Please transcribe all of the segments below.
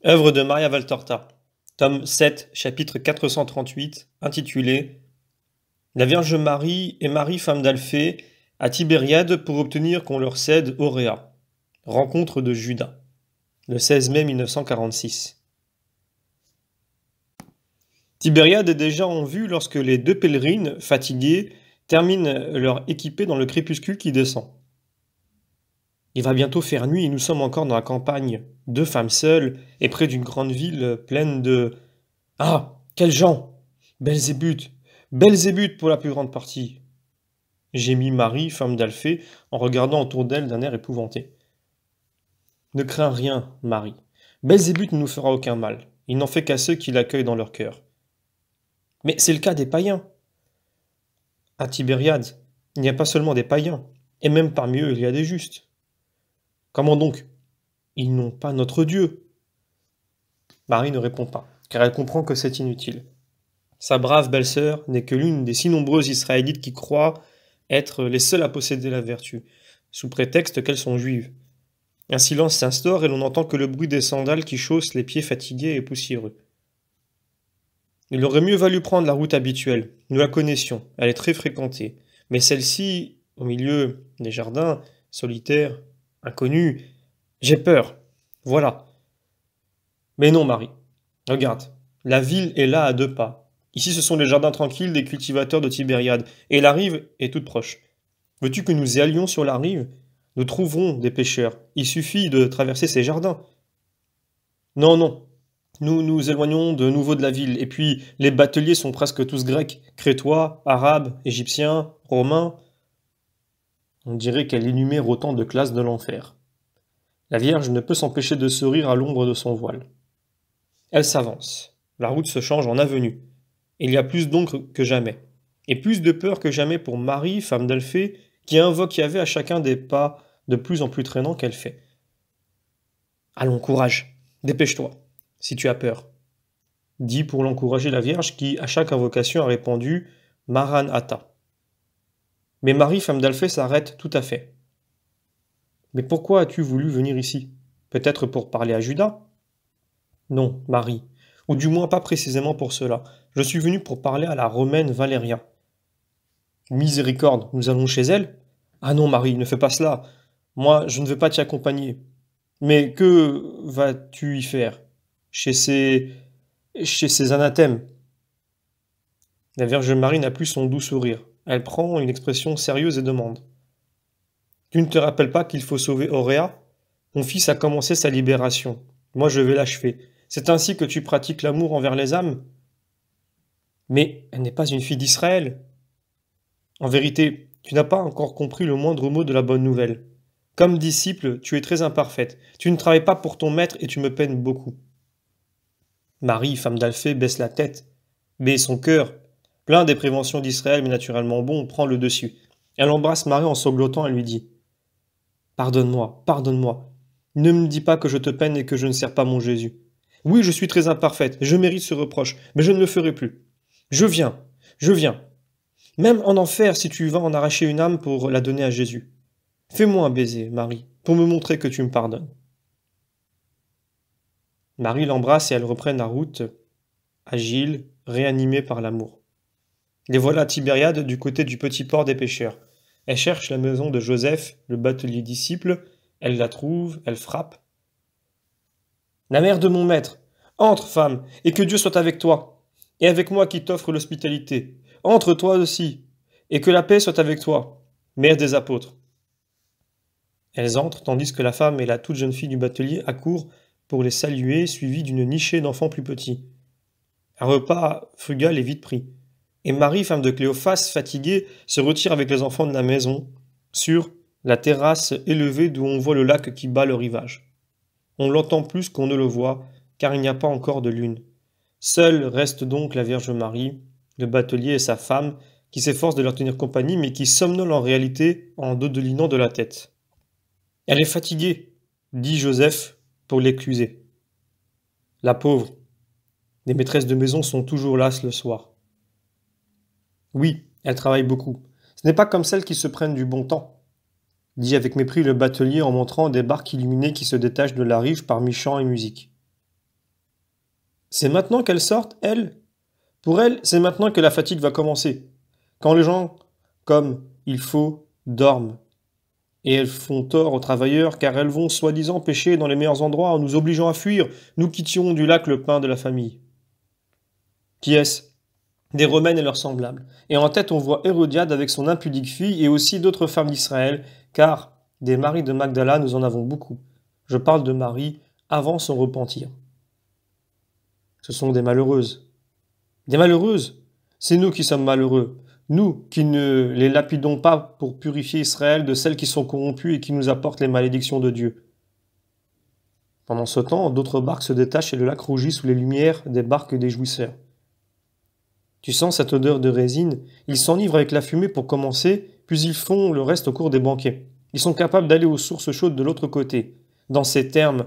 Œuvre de Maria Valtorta, tome 7, chapitre 438, intitulé La Vierge Marie et Marie femme d'Alphée à Tibériade pour obtenir qu'on leur cède Auréa. Rencontre de Judas, le 16 mai 1946. Tibériade est déjà en vue lorsque les deux pèlerines, fatiguées, terminent leur équipée dans le crépuscule qui descend. Il va bientôt faire nuit et nous sommes encore dans la campagne, deux femmes seules et près d'une grande ville pleine de... Ah, quels gens! Belzébuth! Belzébuth pour la plus grande partie! Gémit Marie, femme d'Alphée, en regardant autour d'elle d'un air épouvanté. Ne crains rien, Marie. Belzébuth ne nous fera aucun mal. Il n'en fait qu'à ceux qui l'accueillent dans leur cœur. Mais c'est le cas des païens. À Tibériade, il n'y a pas seulement des païens, et même parmi eux il y a des justes. Comment donc? Ils n'ont pas notre Dieu. Marie ne répond pas, car elle comprend que c'est inutile. Sa brave belle-sœur n'est que l'une des si nombreuses Israélites qui croient être les seules à posséder la vertu, sous prétexte qu'elles sont juives. Un silence s'instaure et l'on n'entend que le bruit des sandales qui chaussent les pieds fatigués et poussiéreux. Il aurait mieux valu prendre la route habituelle. Nous la connaissions, elle est très fréquentée. Mais celle-ci, au milieu des jardins, solitaire, inconnue, j'ai peur. Voilà. Mais non, Marie. Regarde, la ville est là à 2 pas. Ici, ce sont les jardins tranquilles des cultivateurs de Tibériade, et la rive est toute proche. Veux-tu que nous y allions sur la rive? Nous trouverons des pêcheurs. Il suffit de traverser ces jardins. Non, non. Nous nous éloignons de nouveau de la ville, et puis les bateliers sont presque tous grecs, crétois, arabes, égyptiens, romains. On dirait qu'elle énumère autant de classes de l'enfer. La Vierge ne peut s'empêcher de sourire à l'ombre de son voile. Elle s'avance. La route se change en avenue. Il y a plus d'ombre que jamais. Et plus de peur que jamais pour Marie, femme d'Alphée, qui invoque Yahvé à chacun des pas de plus en plus traînants qu'elle fait. Allons, courage, dépêche-toi, si tu as peur. Dit pour l'encourager la Vierge qui, à chaque invocation, a répondu Maran Atta. Mais Marie, femme d'Alphée, s'arrête tout à fait. Mais pourquoi as-tu voulu venir ici? Peut-être pour parler à Judas? Non, Marie, ou du moins pas précisément pour cela. Je suis venu pour parler à la Romaine Valéria. Miséricorde, nous allons chez elle? Ah non, Marie, ne fais pas cela. Moi, je ne veux pas t'y accompagner. Mais que vas-tu y faire? Chez ces anathèmes. La Vierge Marie n'a plus son doux sourire. Elle prend une expression sérieuse et demande. Tu ne te rappelles pas qu'il faut sauver Auréa? Mon fils a commencé sa libération. Moi, je vais l'achever. C'est ainsi que tu pratiques l'amour envers les âmes? Mais elle n'est pas une fille d'Israël. En vérité, tu n'as pas encore compris le moindre mot de la bonne nouvelle. Comme disciple, tu es très imparfaite. Tu ne travailles pas pour ton maître et tu me peines beaucoup. Marie, femme d'Alphée, baisse la tête. Mais son cœur, plein des préventions d'Israël mais naturellement bon, prend le dessus. Elle embrasse Marie en sanglotant et lui dit Pardonne-moi, pardonne-moi. Ne me dis pas que je te peine et que je ne sers pas mon Jésus. Oui, je suis très imparfaite, je mérite ce reproche, mais je ne le ferai plus. Je viens, je viens. Même en enfer si tu vas en arracher une âme pour la donner à Jésus. Fais-moi un baiser, Marie, pour me montrer que tu me pardonnes. Marie l'embrasse et elles reprennent la route, agiles, réanimées par l'amour. Les voilà à Tibériade du côté du petit port des pêcheurs. Elles cherchent la maison de Joseph, le batelier disciple. Elles la trouvent, elles frappent. La mère de mon maître, entre, femme, et que Dieu soit avec toi, et avec moi qui t'offre l'hospitalité. Entre toi aussi, et que la paix soit avec toi, mère des apôtres. Elles entrent, tandis que la femme et la toute jeune fille du batelier accourent pour les saluer, suivies d'une nichée d'enfants plus petits. Un repas frugal est vite pris. Et Marie, femme de Cléophas, fatiguée, se retire avec les enfants de la maison, sur la terrasse élevée d'où on voit le lac qui bat le rivage. On l'entend plus qu'on ne le voit, car il n'y a pas encore de lune. Seule reste donc la Vierge Marie, le batelier et sa femme, qui s'efforcent de leur tenir compagnie, mais qui somnolent en réalité en dodelinant de la tête. Elle est fatiguée, dit Joseph pour l'excuser. La pauvre. Les maîtresses de maison sont toujours lasses le soir. Oui, elle travaille beaucoup. Ce n'est pas comme celles qui se prennent du bon temps, dit avec mépris le batelier en montrant des barques illuminées qui se détachent de la rive parmi chants et musique. C'est maintenant qu'elles sortent, elles? Pour elles, c'est maintenant que la fatigue va commencer. Quand les gens, comme il faut, dorment. Et elles font tort aux travailleurs car elles vont soi-disant pêcher dans les meilleurs endroits en nous obligeant à fuir, nous qui tirons du lac le pain de la famille. Qui est-ce? Des Romaines et leurs semblables. Et en tête on voit Hérodiade avec son impudique fille et aussi d'autres femmes d'Israël, car des Maries de Magdala nous en avons beaucoup. Je parle de Marie avant son repentir. Ce sont des malheureuses. Des malheureuses? C'est nous qui sommes malheureux. Nous qui ne les lapidons pas pour purifier Israël de celles qui sont corrompues et qui nous apportent les malédictions de Dieu. Pendant ce temps, d'autres barques se détachent et le lac rougit sous les lumières des barques des jouisseurs. Tu sens cette odeur de résine? Ils s'enivrent avec la fumée pour commencer, puis ils font le reste au cours des banquets. Ils sont capables d'aller aux sources chaudes de l'autre côté. Dans ces termes,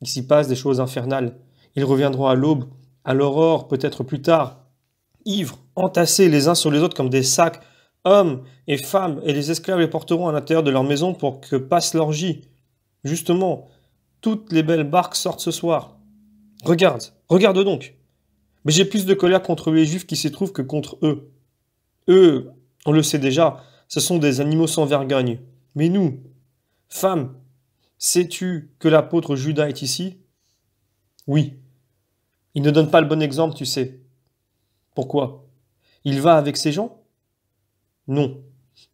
il s'y passe des choses infernales. Ils reviendront à l'aube, à l'aurore, peut-être plus tard, ivres, entassés les uns sur les autres comme des sacs, hommes et femmes, et les esclaves les porteront à l'intérieur de leur maison pour que passe l'orgie. Justement, toutes les belles barques sortent ce soir. Regarde, regarde donc. Mais j'ai plus de colère contre les Juifs qui s'y trouvent que contre eux. Eux, on le sait déjà, ce sont des animaux sans vergogne. Mais nous, femmes, sais-tu que l'apôtre Judas est ici? Oui. Il ne donne pas le bon exemple, tu sais. Pourquoi? Il va avec ces gens? Non.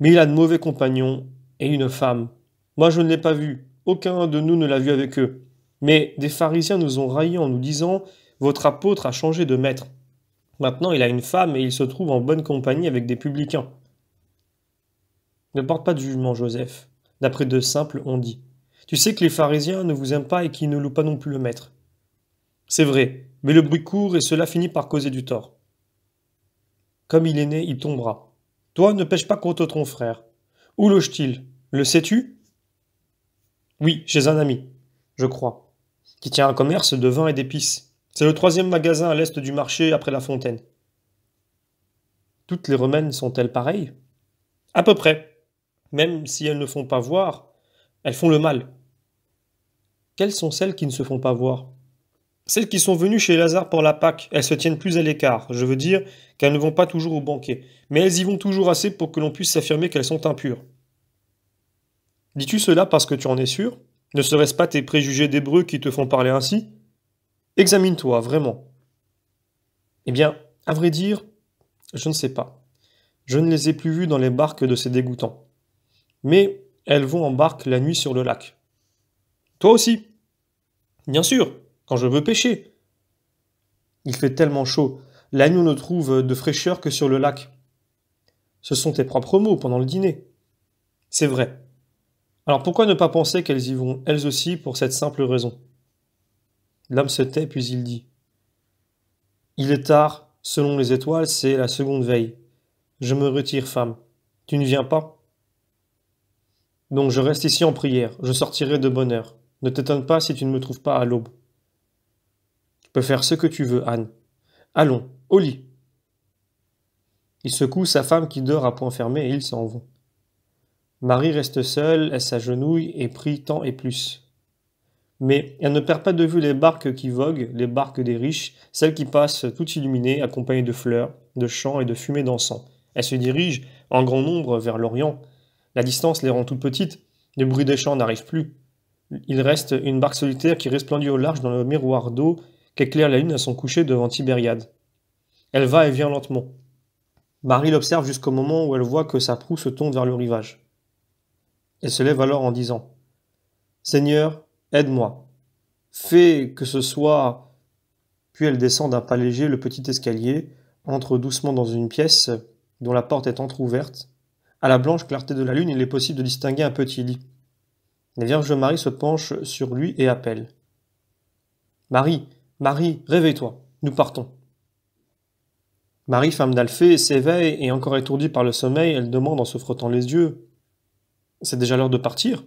Mais il a de mauvais compagnons et une femme. Moi, je ne l'ai pas vu. Aucun de nous ne l'a vu avec eux. Mais des pharisiens nous ont raillis en nous disant: votre apôtre a changé de maître. Maintenant, il a une femme et il se trouve en bonne compagnie avec des publicains. Ne porte pas de jugement, Joseph. D'après de simples on dit. Tu sais que les pharisiens ne vous aiment pas et qu'ils ne louent pas non plus le maître. C'est vrai, mais le bruit court et cela finit par causer du tort. Comme il est né, il tombera. Toi, ne pêche pas contre ton frère. Où loge-t-il? Le sais-tu? Oui, chez un ami, je crois, qui tient un commerce de vin et d'épices. C'est le 3e magasin à l'est du marché après la fontaine. Toutes les romaines sont-elles pareilles? À peu près. Même si elles ne font pas voir, elles font le mal. Quelles sont celles qui ne se font pas voir? Celles qui sont venues chez Lazare pour la Pâque, elles se tiennent plus à l'écart. Je veux dire qu'elles ne vont pas toujours au banquet, mais elles y vont toujours assez pour que l'on puisse s'affirmer qu'elles sont impures. Dis-tu cela parce que tu en es sûr? Ne serait-ce pas tes préjugés d'hébreux qui te font parler ainsi? Examine-toi, vraiment. Eh bien, à vrai dire, je ne sais pas. Je ne les ai plus vues dans les barques de ces dégoûtants. Mais elles vont en barque la nuit sur le lac. Toi aussi? Bien sûr, quand je veux pêcher. Il fait tellement chaud. La nuit on ne trouve de fraîcheur que sur le lac. Ce sont tes propres mots pendant le dîner. C'est vrai. Alors pourquoi ne pas penser qu'elles y vont, elles aussi, pour cette simple raison? L'homme se tait, puis il dit: il est tard, selon les étoiles, c'est la seconde veille. Je me retire, femme. Tu ne viens pas? Donc je reste ici en prière, je sortirai de bonne heure. Ne t'étonne pas si tu ne me trouves pas à l'aube. Tu peux faire ce que tu veux, Anne. Allons, au lit. Il secoue sa femme qui dort à point fermé et ils s'en vont. Marie reste seule, elle s'agenouille et prie tant et plus. Mais elle ne perd pas de vue les barques qui voguent, les barques des riches, celles qui passent toutes illuminées, accompagnées de fleurs, de chants et de fumée d'encens. Elle se dirige, en grand nombre, vers l'Orient. La distance les rend toutes petites, le bruit des chants n'arrive plus. Il reste une barque solitaire qui resplendit au large dans le miroir d'eau qu'éclaire la lune à son coucher devant Tibériade. Elle va et vient lentement. Marie l'observe jusqu'au moment où elle voit que sa proue se tourne vers le rivage. Elle se lève alors en disant: Seigneur, aide-moi. Fais que ce soit. Puis elle descend d'un pas léger le petit escalier, entre doucement dans une pièce dont la porte est entr'ouverte. À la blanche clarté de la lune, il est possible de distinguer un petit lit. La Vierge Marie se penche sur lui et appelle: Marie, Marie, réveille-toi, nous partons. Marie, femme d'Alphée, s'éveille et encore étourdie par le sommeil, elle demande en se frottant les yeux: c'est déjà l'heure de partir?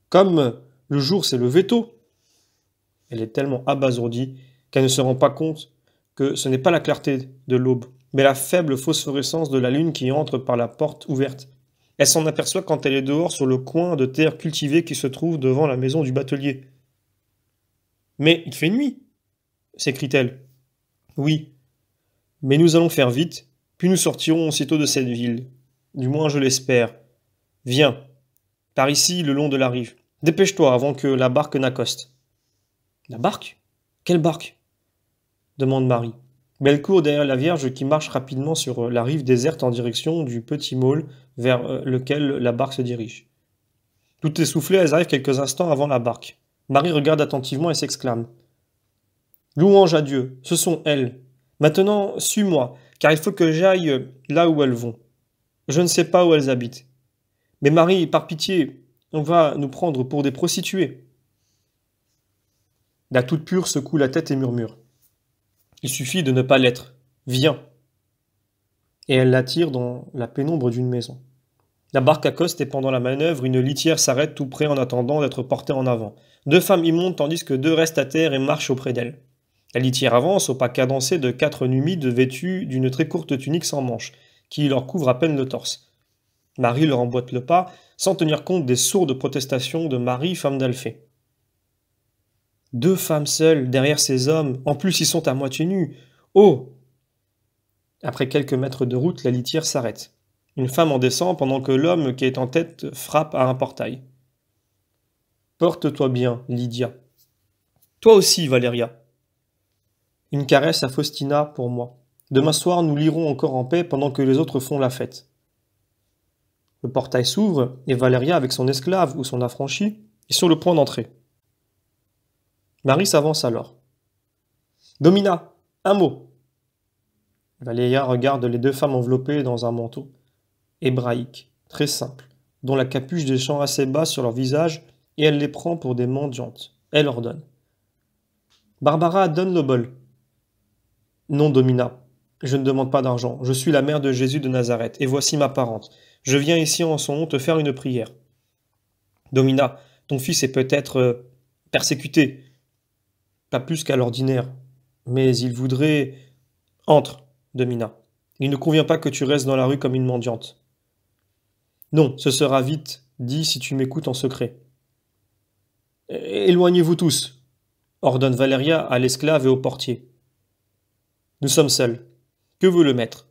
Comme le jour s'est levé tôt. Elle est tellement abasourdie qu'elle ne se rend pas compte que ce n'est pas la clarté de l'aube, mais la faible phosphorescence de la lune qui entre par la porte ouverte. Elle s'en aperçoit quand elle est dehors sur le coin de terre cultivé qui se trouve devant la maison du batelier. Mais il fait nuit, s'écrie-t-elle. Oui, mais nous allons faire vite, puis nous sortirons aussitôt de cette ville. Du moins je l'espère. Viens, par ici, le long de la rive. Dépêche-toi avant que la barque n'accoste. La barque? Quelle barque? Demande Marie. Mais elle court derrière la Vierge qui marche rapidement sur la rive déserte en direction du petit môle vers lequel la barque se dirige. Tout essoufflées, elles arrivent quelques instants avant la barque. Marie regarde attentivement et s'exclame. Louange à Dieu, ce sont elles. Maintenant, suis-moi, car il faut que j'aille là où elles vont. Je ne sais pas où elles habitent. Mais Marie, par pitié, on va nous prendre pour des prostituées. La toute pure secoue la tête et murmure. Il suffit de ne pas l'être. Viens. Et elle l'attire dans la pénombre d'une maison. La barque accoste et pendant la manœuvre, une litière s'arrête tout près en attendant d'être portée en avant. 2 femmes y montent tandis que 2 restent à terre et marchent auprès d'elle. La litière avance au pas cadencé de 4 numides vêtus d'une très courte tunique sans manches, qui leur couvre à peine le torse. Marie leur emboîte le pas, sans tenir compte des sourdes protestations de Marie, femme d'Alphée. 2 femmes seules, derrière ces hommes, en plus ils sont à moitié nus. Oh! Après quelques mètres de route, la litière s'arrête. Une femme en descend pendant que l'homme qui est en tête frappe à un portail. Porte-toi bien, Lydia. Toi aussi, Valéria. Une caresse à Faustina pour moi. Demain soir, nous lirons encore en paix pendant que les autres font la fête. Le portail s'ouvre et Valéria, avec son esclave ou son affranchi, est sur le point d'entrer. Marie s'avance alors. Domina, un mot. Valéria regarde les 2 femmes enveloppées dans un manteau hébraïque, très simple, dont la capuche descend assez bas sur leur visage et elle les prend pour des mendiantes. Elle ordonne. Barbara, donne le bol. Non, Domina, je ne demande pas d'argent. Je suis la mère de Jésus de Nazareth, et voici ma parente. Je viens ici en son nom te faire une prière. Domina, ton fils est peut-être persécuté, pas plus qu'à l'ordinaire, mais il voudrait... Entre, Domina. Il ne convient pas que tu restes dans la rue comme une mendiante. Non, ce sera vite dit si tu m'écoutes en secret. Éloignez-vous tous, ordonne Valéria à l'esclave et au portier. Nous sommes seuls. Que veut le maître?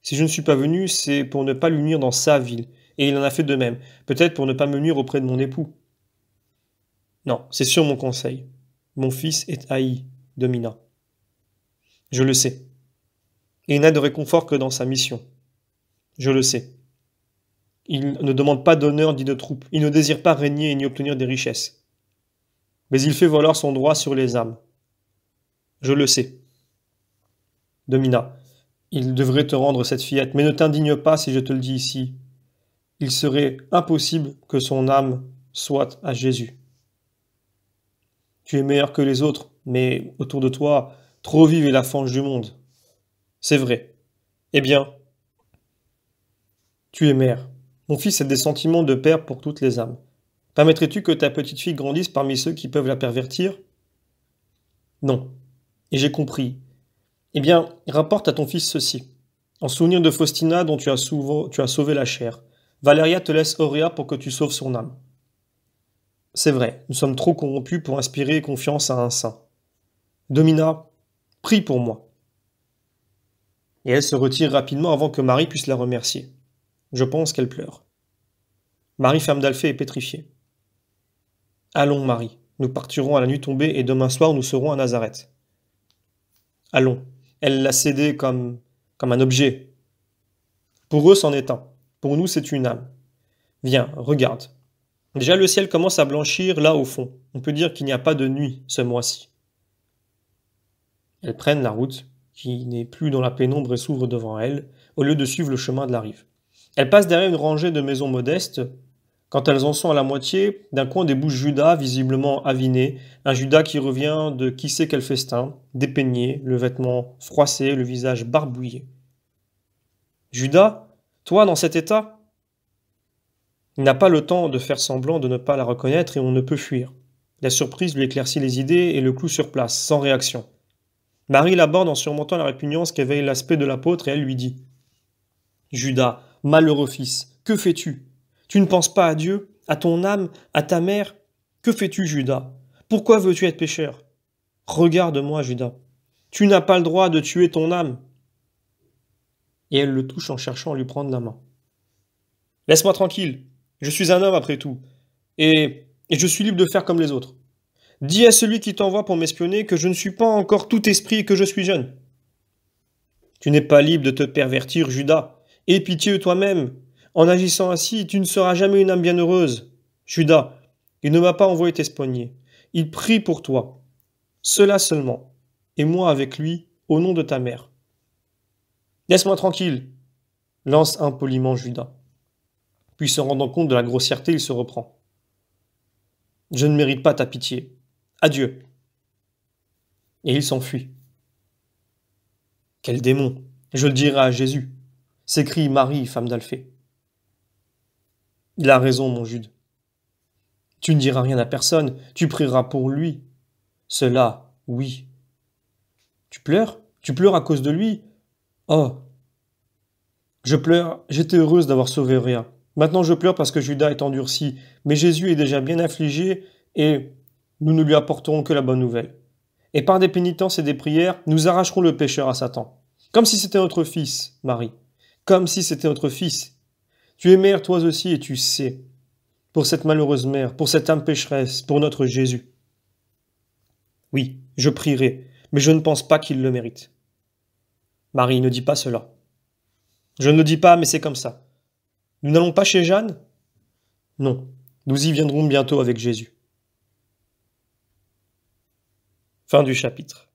Si je ne suis pas venu, c'est pour ne pas lui nuire dans sa ville, et il en a fait de même, peut-être pour ne pas me nuire auprès de mon époux. Non, c'est sur mon conseil. Mon fils est haï, Domina. Je le sais. Et il n'a de réconfort que dans sa mission. Je le sais. Il ne demande pas d'honneur ni de troupes. Il ne désire pas régner ni obtenir des richesses. Mais il fait valoir son droit sur les âmes. Je le sais. Domina, il devrait te rendre cette fillette, mais ne t'indigne pas si je te le dis ici. Il serait impossible que son âme soit à Jésus. Tu es meilleur que les autres, mais autour de toi, trop vive est la fange du monde. C'est vrai. Eh bien, tu es mère. Mon fils a des sentiments de père pour toutes les âmes. Permettrais-tu que ta petite fille grandisse parmi ceux qui peuvent la pervertir? Non. Et j'ai compris. Eh bien, rapporte à ton fils ceci. En souvenir de Faustina dont tu as sauvé la chair, Valéria te laisse Auréa pour que tu sauves son âme. C'est vrai, nous sommes trop corrompus pour inspirer confiance à un saint. Domina, prie pour moi. Et elle se retire rapidement avant que Marie puisse la remercier. Je pense qu'elle pleure. Marie, femme d'Alphée, est pétrifiée. Allons, Marie, nous partirons à la nuit tombée et demain soir nous serons à Nazareth. Allons, elle l'a cédé comme un objet. Pour eux, c'en est un. Pour nous, c'est une âme. Viens, regarde. Déjà, le ciel commence à blanchir là au fond. On peut dire qu'il n'y a pas de nuit ce mois-ci. Elles prennent la route, qui n'est plus dans la pénombre et s'ouvre devant elles, au lieu de suivre le chemin de la rive. Elles passent derrière une rangée de maisons modestes. Quand elles en sont à la moitié, d'un coin débouche Judas, visiblement aviné, un Judas qui revient de qui sait quel festin, dépeigné, le vêtement froissé, le visage barbouillé. Judas, toi dans cet état? Il n'a pas le temps de faire semblant de ne pas la reconnaître et on ne peut fuir. La surprise lui éclaircit les idées et le cloue sur place, sans réaction. Marie l'aborde en surmontant la répugnance qu'éveille l'aspect de l'apôtre et elle lui dit « Judas, malheureux fils, que fais-tu? Tu ne penses pas à Dieu, à ton âme, à ta mère? Que fais-tu, Judas? Pourquoi veux-tu être pécheur? Regarde-moi, Judas. Tu n'as pas le droit de tuer ton âme. Et elle le touche en cherchant à lui prendre la main. Laisse-moi tranquille. Je suis un homme après tout. Et je suis libre de faire comme les autres. Dis à celui qui t'envoie pour m'espionner que je ne suis pas encore tout esprit et que je suis jeune. Tu n'es pas libre de te pervertir, Judas. Aie pitié de toi-même. En agissant ainsi, tu ne seras jamais une âme bienheureuse. Judas, il ne m'a pas envoyé t'espionner. Il prie pour toi. Cela seulement. Et moi avec lui, au nom de ta mère. Laisse-moi tranquille, lance impoliment Judas. Puis se rendant compte de la grossièreté, il se reprend. Je ne mérite pas ta pitié. Adieu. Et il s'enfuit. Quel démon! Je le dirai à Jésus, s'écrie Marie, femme d'Alphée. Il a raison, mon Jude. Tu ne diras rien à personne, tu prieras pour lui. Cela, oui. Tu pleures? Tu pleures à cause de lui? Oh, je pleure, j'étais heureuse d'avoir sauvé Réa. Maintenant je pleure parce que Judas est endurci, mais Jésus est déjà bien affligé et nous ne lui apporterons que la bonne nouvelle. Et par des pénitences et des prières, nous arracherons le pécheur à Satan. Comme si c'était notre fils, Marie. Comme si c'était notre fils. Tu es mère toi aussi et tu sais. Pour cette malheureuse mère, pour cette âme pécheresse, pour notre Jésus. Oui, je prierai, mais je ne pense pas qu'il le mérite. Marie, ne dis pas cela. Je ne le dis pas, mais c'est comme ça. Nous n'allons pas chez Jeanne? Non, nous y viendrons bientôt avec Jésus. Fin du chapitre.